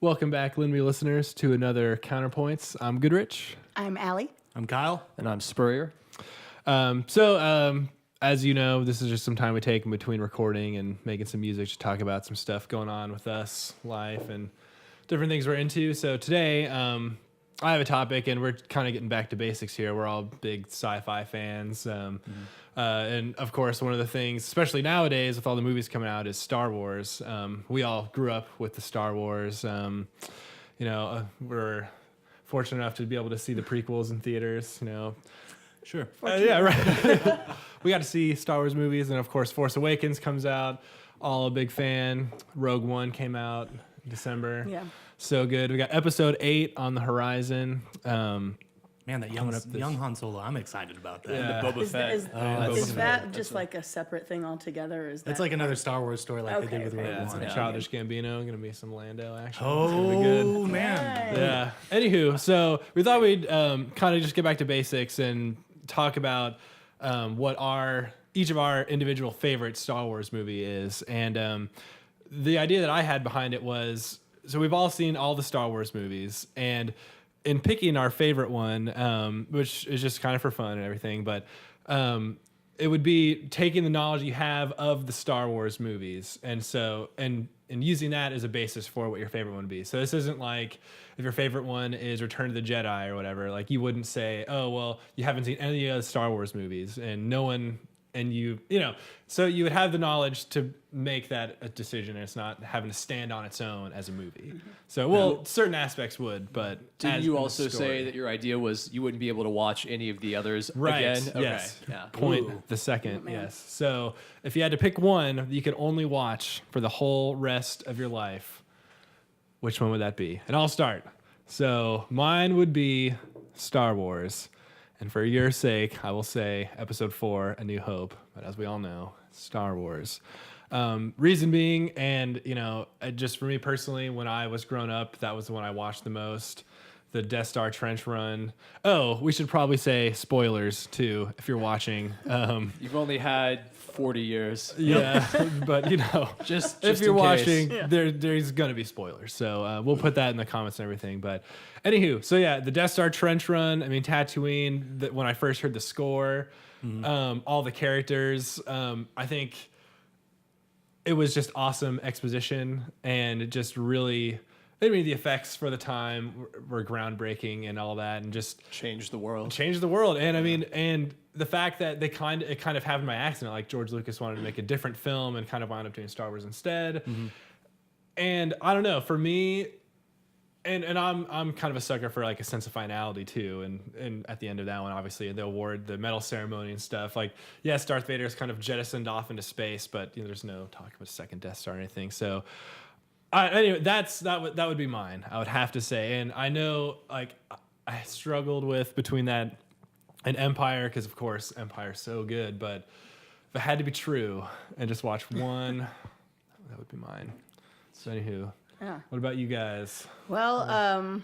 Welcome back, Lindby listeners, to another Counterpoints. I'm Goodrich. I'm Allie. I'm Kyle. And I'm Spurrier. As you know, this is just some time we take in between recording and making some music to talk about some stuff going on with us, life, and different things we're into. So today, I have a topic, and we're kind of getting back to basics here. We're all big sci-fi fans. And of course, one of the things, especially nowadays with all the movies coming out, is Star Wars. We all grew up with the Star Wars. We're fortunate enough to be able to see the prequels in theaters, Sure. Yeah, right. We got to see Star Wars movies, and of course, Force Awakens comes out. All a big fan. Rogue One came out in December. Yeah. So good. We got Episode 8 on the horizon. Man, that young Han Solo, I'm excited about that. Yeah. Boba Fett. Is that just like a separate thing altogether? Or is that It's like another Star Wars story like they Okay, did with okay. Rogue Yeah, One. it's Childish Gambino. Going to be some Lando action. It's gonna be good. Oh, man. Yeah. Anywho, so we thought we'd kind of just get back to basics and talk about what each of our individual favorite Star Wars movie is. And the idea that I had behind it was, so we've all seen all the Star Wars movies, and in picking our favorite one, which is just kind of for fun and everything, but it would be taking the knowledge you have of the Star Wars movies, and using that as a basis for what your favorite one would be. So this isn't like if your favorite one is Return of the Jedi or whatever, like you wouldn't say, oh, well, you haven't seen any of the Star Wars movies, and no one, and so you would have the knowledge to make that a decision, and it's not having to stand on its own as a movie. So, certain aspects would, but Didn't you also say that your idea was you wouldn't be able to watch any of the others right? again? Okay. Yes. Yeah. Point the second. man. Yes. So if you had to pick one that you could only watch for the whole rest of your life, which one would that be? And I'll start. So mine would be Star Wars. And for your sake, I will say Episode 4, A New Hope. But as we all know, Star Wars. Reason being, and just for me personally, when I was growing up, that was the one I watched the most. The Death Star trench run. Oh, we should probably say spoilers too, if you're watching. You've only had 40 years. Yeah, but Just if you're in watching, case. there's gonna be spoilers. So we'll put that in the comments and everything. But anywho, so yeah, the Death Star trench run. I mean, Tatooine. When I first heard the score, all the characters. I think it was just awesome exposition, and it just really. I mean, the effects for the time were groundbreaking and all that, and just Change the world. And I mean, and the fact that it kind of happened by accident, like George Lucas wanted to make a different film and kind of wound up doing Star Wars instead. And I don't know, for me, and I'm kind of a sucker for like a sense of finality too. And at the end of that one, obviously the award, the medal ceremony and stuff. Like, yes, Darth Vader is kind of jettisoned off into space, but there's no talk about a second Death Star or anything. So. Anyway, that would be mine. I would have to say, and I know like I struggled with between that and Empire, because of course Empire's so good. But if it had to be true and just watch one, that would be mine. So anywho, Yeah. what about you guys? Well,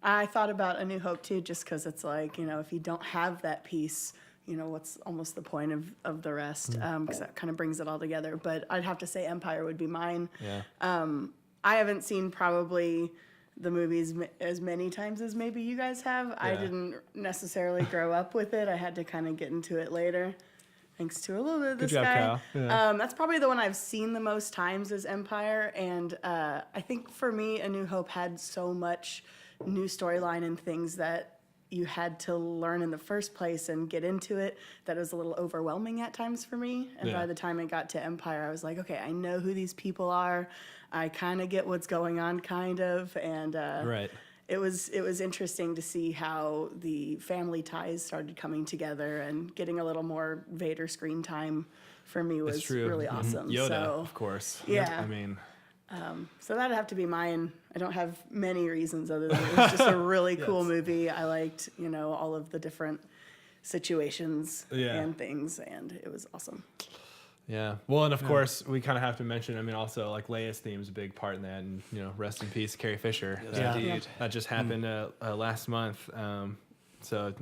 I thought about A New Hope too, just because it's like, if you don't have that piece, what's almost the point of the rest? Because that kind of brings it all together. But I'd have to say Empire would be mine. Yeah. I haven't seen probably the movies as many times as maybe you guys have. I didn't necessarily grow up with it. I had to kind of get into it later, thanks to a little bit of this Good job, guy. Kyle. Yeah. That's probably the one I've seen the most times is Empire. And I think for me, A New Hope had so much new storyline and things that you had to learn in the first place and get into it that was a little overwhelming at times for me. And by the time it got to Empire, I was like, okay, I know who these people are. I kind of get what's going on, kind of. And Right. it was interesting to see how the family ties started coming together, and getting a little more Vader screen time for me was true. really awesome. Yoda, So, of course. Yeah. I mean, so that'd have to be mine. I don't have many reasons other than it was just a really cool movie. I liked, all of the different situations and things, and it was awesome. Yeah. Well, and of course, we kind of have to mention, I mean, also, like, Leia's theme is a big part in that. And, rest in peace, Carrie Fisher. Yes, indeed. That just happened last month. So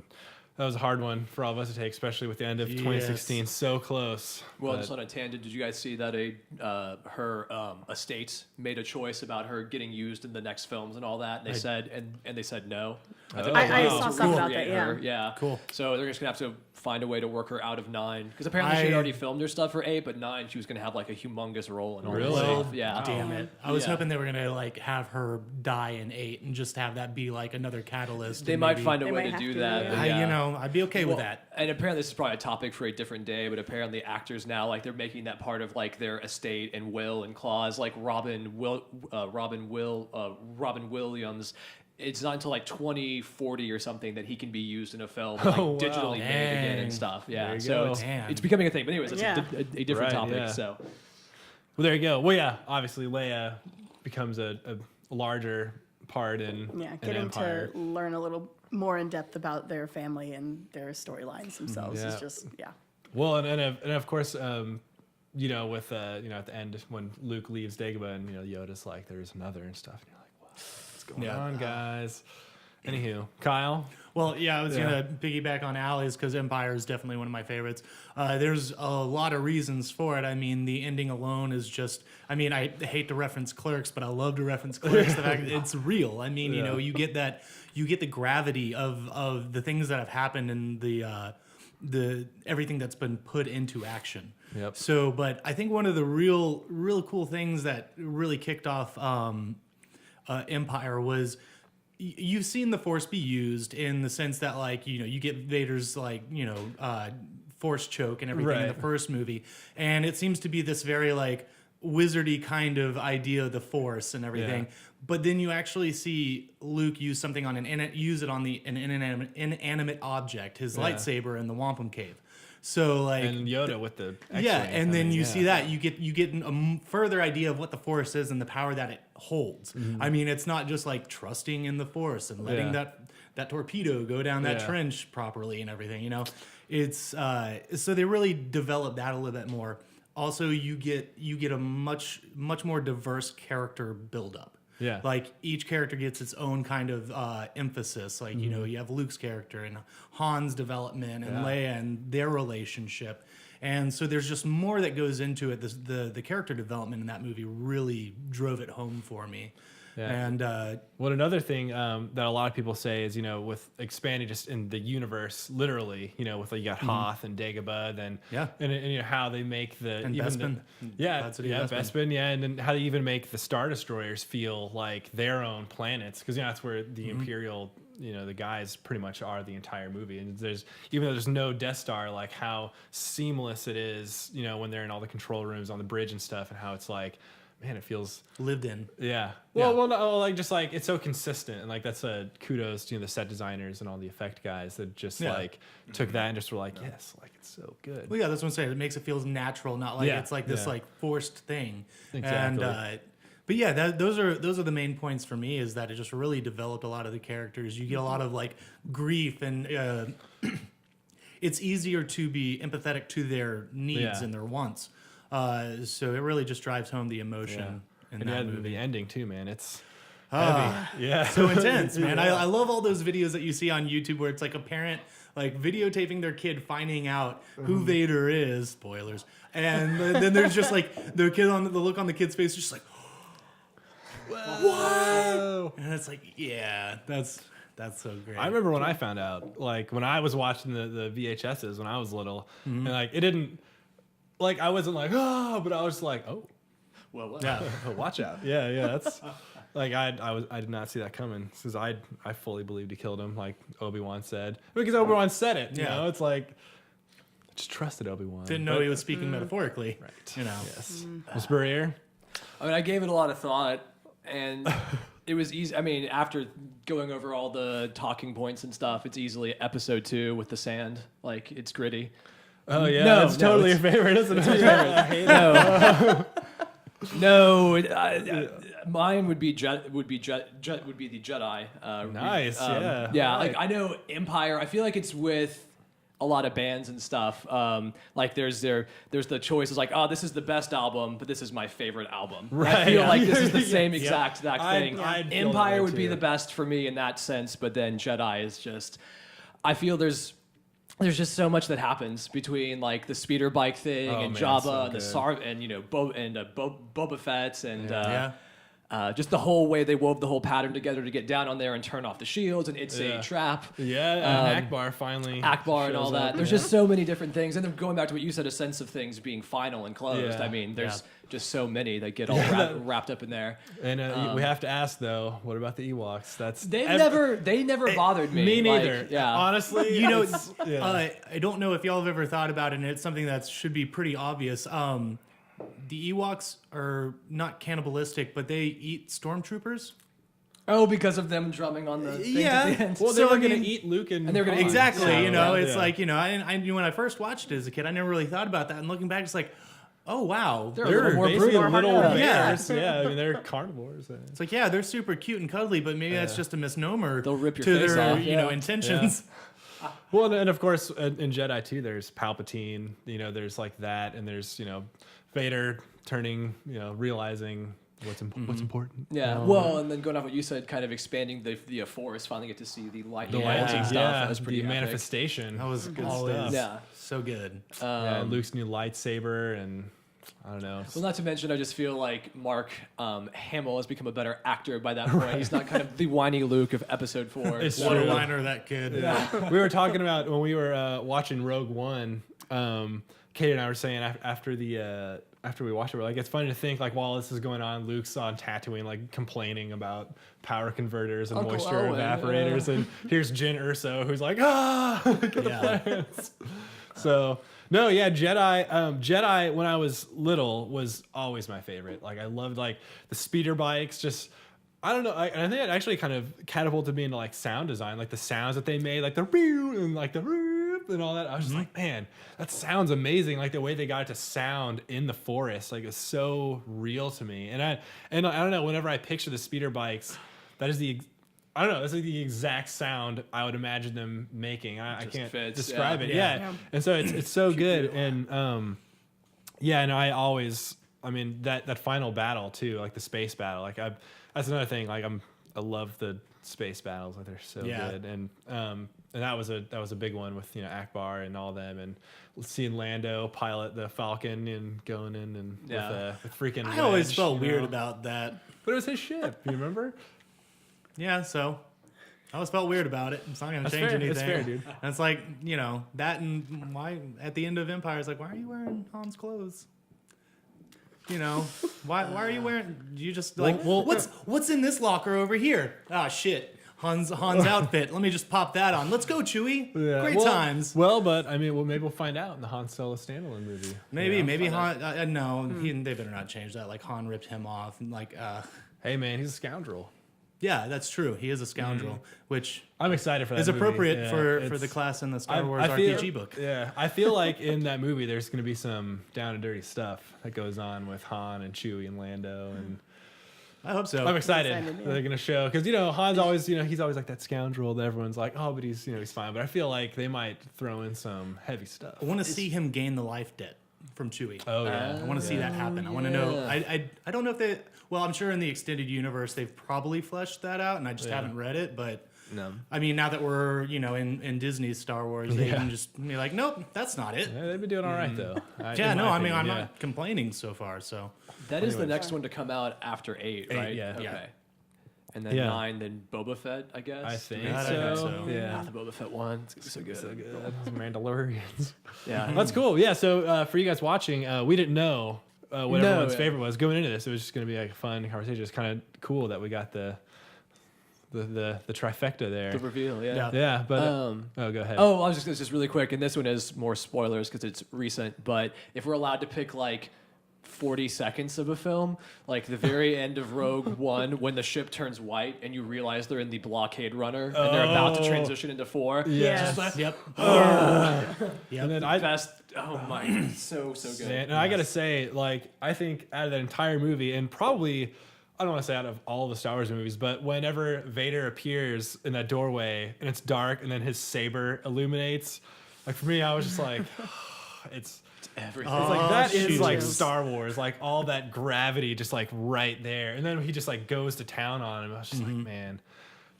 that was a hard one for all of us to take, especially with the end of 2016 so close. Well, But- just on a tangent, did you guys see that her estate made a choice about her getting used in the next films and all that? And they said and they said no. Oh, I wow. saw something about that. Her, Yeah. yeah. Cool. So they're just gonna have to find a way to work her out of 9 because apparently she had already filmed her stuff for 8, but 9 she was gonna have like a humongous role in all this Really? stuff. Yeah. Damn it! I was Yeah. hoping they were gonna like have her die in 8 and just have that be like another catalyst. They and might maybe- find a They way might to have do to, that. yeah. but I, yeah. you know, I'd be okay with Well, that. And apparently, this is probably a topic for a different day, but apparently actors now, like, they're making that part of, like, their estate and will and clause. Like, Robin Williams, it's not until, like, 2040 or something that he can be used in a film, like, Oh, wow. digitally made again Dang. and stuff. Yeah, There you so go. it's, Damn. it's becoming a thing. But anyways, it's Yeah. a different Right, topic, yeah. so... Well, there you go. Well, yeah, obviously Leia becomes a larger part in Getting Empire. to learn a little more in depth about their family and their storylines themselves Yeah. is just Well, and of course, you know, with at the end when Luke leaves Dagobah and Yoda's like, "There's another" and stuff, and you're like, "What? What's going on, guys?" Anywho, Kyle. Well, yeah, I was going to piggyback on Allie's because Empire is definitely one of my favorites. There's a lot of reasons for it. I mean, the ending alone is just, I mean, I hate to reference Clerks, but I love to reference Clerks. The fact that it's real. I mean, you know, you get the gravity of the things that have happened and the everything that's been put into action. Yep. So, but I think one of the real cool things that really kicked off Empire was you've seen the Force be used in the sense that, like, you get Vader's, like, Force choke and everything in the Right. first movie, and it seems to be this very, like, wizardy kind of idea of the Force and everything. Yeah. But then you actually see Luke use something on an inanimate object, his lightsaber in the Wampum Cave. So, like, And Yoda with the X-wing and then coming, you see that you get a further idea of what the Force is and the power that it holds. I mean, it's not just like trusting in the Force and letting Yeah. that torpedo go down that Yeah. trench properly and everything. It's so they really develop that a little bit more. Also, you get a much more diverse character buildup. Yeah. Like, each character gets its own kind of emphasis. Like, you have Luke's character and Han's development and Leia and their relationship. And so there's just more that goes into it. The character development in that movie really drove it home for me. Yeah. And Well, another thing that a lot of people say is, with expanding just in the universe, literally, with like you got Hoth and Dagobah, then Yeah. and how they make the And even Bespin. Bad City Bespin, Bespin. and then how they even make the Star Destroyers feel like their own planets, because that's where the Imperial, the guys pretty much are the entire movie, and even though there's no Death Star, like how seamless it is, when they're in all the control rooms on the bridge and stuff, and how it's like, man, it feels. lived in. Yeah. Yeah. Well, no, like just like it's so consistent, and like that's a kudos to the set designers and all the effect guys that just like took that and just were like, yes, like it's so good. Well, yeah, that's what I'm saying. It makes it feel natural, not like Yeah. it's like this Yeah. like forced thing. Exactly. And but yeah, those are the main points for me. Is that it just really developed a lot of the characters. You get a lot of like grief, and it's easier to be empathetic to their needs Yeah. and their wants. So it really just drives home the emotion in And that yeah, movie. the ending too, man. It's Ah. heavy. Yeah. So intense, man. I love all those videos that you see on YouTube where it's like a parent like videotaping their kid finding out who Vader is. Spoilers. And then there's just like the look on the kid's face, just like, what? And it's like, yeah, that's so great. I remember when I found out, like when I was watching the VHSs when I was little, and like it didn't, like I wasn't like, oh, but I was like, oh, Well, what? Yeah. watch out. Yeah, that's like I did not see that coming, because I fully believed he killed him, like Obi-Wan said, because Obi-Wan said it. You Yeah. know, it's like I just trusted Obi-Wan. Didn't know he was speaking metaphorically. Right. You know. Yes. Ms. Burrier? I mean, I gave it a lot of thought, and it was easy. I mean, after going over all the talking points and stuff, it's easily episode 2 with the sand. Like, it's gritty. Oh yeah, No, that's no, totally it's- your favorite, isn't it? I hate it. No, mine would be the Jedi. Nice, yeah. Yeah, All like right. I know Empire. I feel like it's with a lot of bands and stuff. Like there's the choices like, oh, this is the best album, but this is my favorite album. I Right, feel yeah. like this is the same Yeah. exact thing. I'd feel that Empire way would be too. the best for me in that sense, but then Jedi is just. I feel there's there's just so much that happens between like the speeder bike thing Oh, and man, Jabba so and the good. and you know Boba Fett's and Yeah. just the whole way they wove the whole pattern together to get down on there and turn off the shields, and it's Yeah. a trap. Yeah, and Akbar finally. Akbar and all shows that. up. There's just so many different things, and then going back to what you said, a sense of things being final and closed. Yeah. I mean, there's Yeah. just so many that get all wrapped up in there. And we have to ask though, what about the Ewoks? They never bothered me. Me Like, neither. yeah. Honestly, You know, it's- yeah. I don't know if y'all have ever thought about it, and it's something that should be pretty obvious. The Ewoks are not cannibalistic, but they eat stormtroopers. Oh, because of them drumming on the things Yeah. at the end. well, they So, were I gonna mean- eat Luke and they're gonna Han, Exactly. so, You know, it's yeah. like, you know, I knew when I first watched it as a kid, I never really thought about that. And looking back, it's like, oh, wow. They're a little more basically brutal. little Yeah. bears. Yeah, I mean they're carnivores. It's like, yeah, they're super cute and cuddly, but maybe that's just a misnomer They'll rip your to face their, off, you know, yeah. intentions. Well, and of course in Jedi too, there's Palpatine. You know, there's like that, and there's Vader turning, realizing what's important. Yeah. Well, and then going off what you said, kind of expanding the Force, finally get to see the lightning The bolts lightning, and stuff. yeah, That was pretty the epic. manifestation. That was good Always. stuff. Yeah. So good. Yeah, Luke's new lightsaber, and I don't know. Well, not to mention, I just feel like Mark Hamill has become a better actor by that point. He's not kind of the whiny Luke of Episode 4. It's What a true. liner that kid. We were talking about when we were watching Rogue One. Kate and I were saying after we watched it, we're like, it's funny to think like while this is going on, Luke's on Tatooine like complaining about power converters and Uncle moisture Owen, evaporators, and here's Jyn Erso who's like, get the Yeah. plans. So no, yeah, Jedi when I was little was always my favorite. Like I loved like the speeder bikes, just. I don't know. I think it actually kind of catapulted me into like sound design, like the sounds that they made, like the and like the and all that. I was just like, man, that sounds amazing. Like the way they got it to sound in the forest, like it's so real to me. And I don't know. Whenever I picture the speeder bikes, that is I don't know. That's like the exact sound I would imagine them making. I can't fits, describe yeah. it. Yeah. Yeah. And so it's so good. And yeah, and I mean that final battle too, like the space battle. Like that's another thing. Like I love the space battles. Like they're so Yeah. good. And that was a big one with Akbar and all them, and seeing Lando pilot the Falcon and going in and with freaking. I always Wedge, felt you weird know? about that. But it was his ship. You remember? Yeah, so I always felt weird about it. It's not going to That's change fair. anything. It's fair, dude. And it's like, that and why at the end of Empire, it's like, why are you wearing Han's clothes? Why are you wearing? You just like, well, what's in this locker over here? Ah, shit. Han's outfit. Let me just pop that on. Let's go, Chewie. Yeah. Great Well- times. Well, but I mean, maybe we'll find out in the Han Solo standalone movie. Maybe Han. No, they better not change that. Like Han ripped him off. And like, Hey, man, he's a scoundrel. yeah, that's true. He is a scoundrel, which I'm excited for that. is movie. appropriate Yeah, for it's- the class in the Star I- Wars I feel- RPG book. Yeah, I feel like in that movie there's going to be some down and dirty stuff that goes on with Han and Chewie and Lando, and I hope so. I'm excited. excited, yeah. They're going to show because Han's always he's always like that scoundrel that everyone's like, oh, but he's he's fine. But I feel like they might throw in some heavy stuff. I want to see him gain the life debt from Chewie. Oh yeah, I want to see that happen. I want to know. yeah. I don't know if they. Well, I'm sure in the extended universe they've probably fleshed that out, and I just haven't read it. But no. I mean, now that we're in Disney's Star Wars, they can just be like, nope, that's not it. Yeah, they've been doing all right though. Yeah, in no, my I mean, opinion, I'm yeah. not complaining so far. So That is the next one to come out after 8, right? yeah. Okay. Yeah. And then Yeah. 9, then Boba Fett, I guess. I think Yeah, I so. think so. Yeah. Ah, the Boba Fett one. It's gonna be so good. So good. Mandalorians. Yeah. That's cool. Yeah. So for you guys watching, we didn't know what No, everyone's yeah. favorite was going into this. It was just going to be like a fun conversation. It's kind of cool that we got the trifecta there. The reveal, yeah. Yeah, but oh, go ahead. Oh, I was just really quick, and this one is more spoilers because it's recent. But if we're allowed to pick like 40 seconds of a film, like the very end of Rogue One, when the ship turns white and you realize they're in the blockade runner and they're about to transition into 4. Yes. yep. And then I Best. Oh my, so good. and I gotta say, like, I think out of that entire movie, and probably I don't want to say out of all the Star Wars movies, but whenever Vader appears in that doorway and it's dark and then his saber illuminates, like for me, I was just like, it's. Everything. It's like that is shoot. like Star Wars, like all that gravity just like right there, and then he just like goes to town on him. I was just like, man,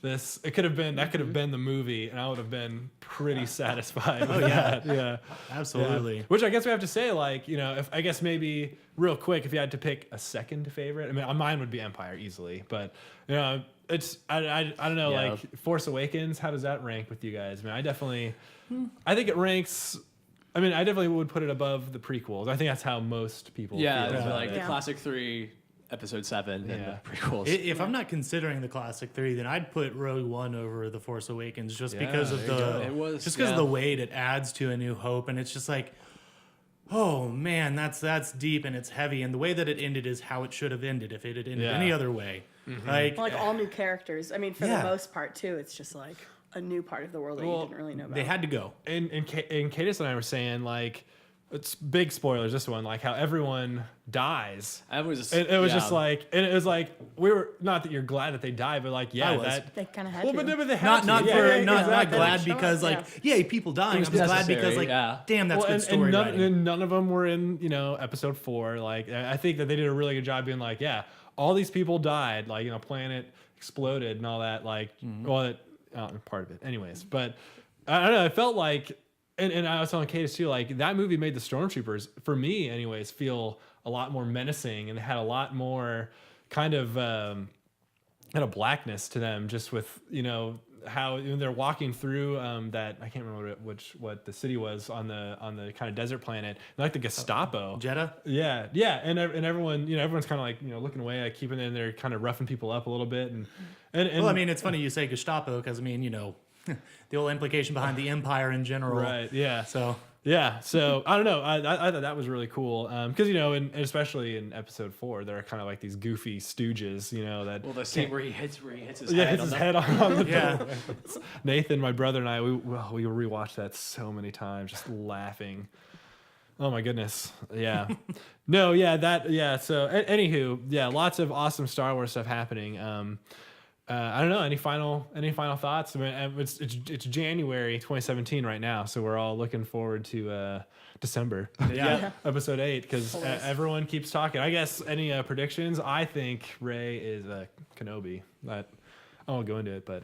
this. It could have been that could have been the movie, and I would have been pretty satisfied with that. Yeah, Absolutely. Yeah. Which I guess we have to say, like, if I guess maybe real quick, if you had to pick a second favorite, I mean, mine would be Empire easily, but it's I don't know, Yeah. like Force Awakens. How does that rank with you guys? I mean, I think it ranks. I mean, I definitely would put it above the prequels. I think that's how most people. Yeah, feel it's about like it. the Yeah. classic 3, episode 7, and Yeah. the prequels. If I'm not considering the classic 3, then I'd put Rogue One over The Force Awakens just Yeah, because of there you go. the It was, just because of yeah. the weight it adds to A New Hope, and it's just like, oh man, that's deep and it's heavy, and the way that it ended is how it should have ended if it had ended Yeah. any other way. Like all new characters. I mean, for Yeah. the most part, too, it's just like a new part of the world that Well, you didn't really know about. They had to go. And Cadis and I were saying, like, it's big spoilers. This one, like how everyone dies. I was It was yeah. just like, and it was like we were not that you're glad that they died, but like I was. that. They kind of had Well, to. but they had Not to. not exactly. glad Show because us, like yay people dying. was I'm glad necessary, because like yeah. damn that's Well, good story writing. and none of them were in episode 4. Like I think that they did a really good job being like, yeah, all these people died. Like planet exploded and all that. Like well, part of it, anyways. But I don't know. It felt like. And I was telling Cadis too, like that movie made the stormtroopers, for me anyways, feel a lot more menacing, and they had a lot more kind of blackness to them, just with how they're walking through that, I can't remember what the city was on the kind of desert planet, like the Gestapo. Jeddah. Yeah, and everyone, everyone's kind of like looking away, like keeping in there, kind of roughing people up a little bit, and Well, I mean, it's funny you say Gestapo because I mean, the whole implication behind the empire in general. right, yeah. So Yeah, so I don't know. I thought that was really cool because and especially in episode 4, they're kind of like these goofy stooges, that Well, the scene where he hits his yeah, head hits on his the head on the Yeah. door. Nathan, my brother, and I we rewatched that so many times, just laughing. Oh my goodness, yeah. No, yeah, that yeah. So anywho, yeah, lots of awesome Star Wars stuff happening. I don't know. Any final thoughts? I mean, it's January 2017 right now, so we're all looking forward to December. Yeah. Episode 8, because everyone keeps talking. I guess any predictions? I think Rey is Kenobi. I won't go into it, but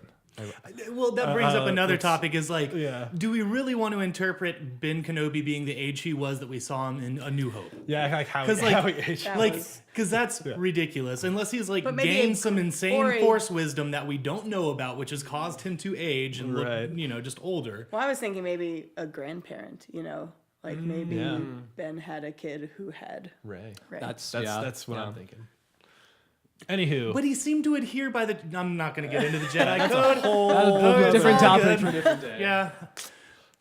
well, that brings up another let's- topic is like, Yeah. do we really want to interpret Ben Kenobi being the age he was that we saw him in A New Hope? yeah, like how Because how he like, aged. That like, was- because that's ridiculous. Unless he's like But maybe gained a some insane or a- force wisdom that we don't know about, which has caused him to age and Right. look, just older. Well, I was thinking maybe a grandparent, like maybe Yeah. Ben had a kid who had Rey. Rey. That's That's what yeah. I'm thinking. Anywho, But he seemed to adhere by the. I'm not going to get into the Jedi code. Different it's all topic good. for a different day. Yeah.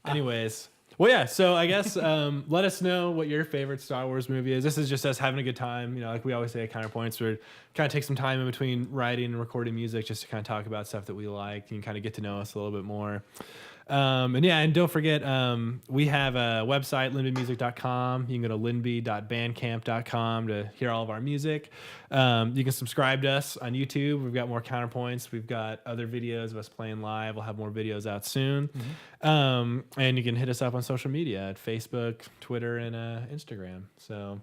anyways, well, yeah. So I guess let us know what your favorite Star Wars movie is. This is just us having a good time. Like we always say at Counterpoints, we're kind of take some time in between writing and recording music just to kind of talk about stuff that we like and kind of get to know us a little bit more. And don't forget, we have a website, lindbymusic.com. You can go to lindby.bandcamp.com to hear all of our music. You can subscribe to us on YouTube. We've got more Counterpoints. We've got other videos of us playing live. We'll have more videos out soon. And you can hit us up on social media at Facebook, Twitter, and Instagram. So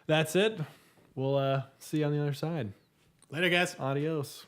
that's it. We'll see you on the other side. Later, guys. Adios.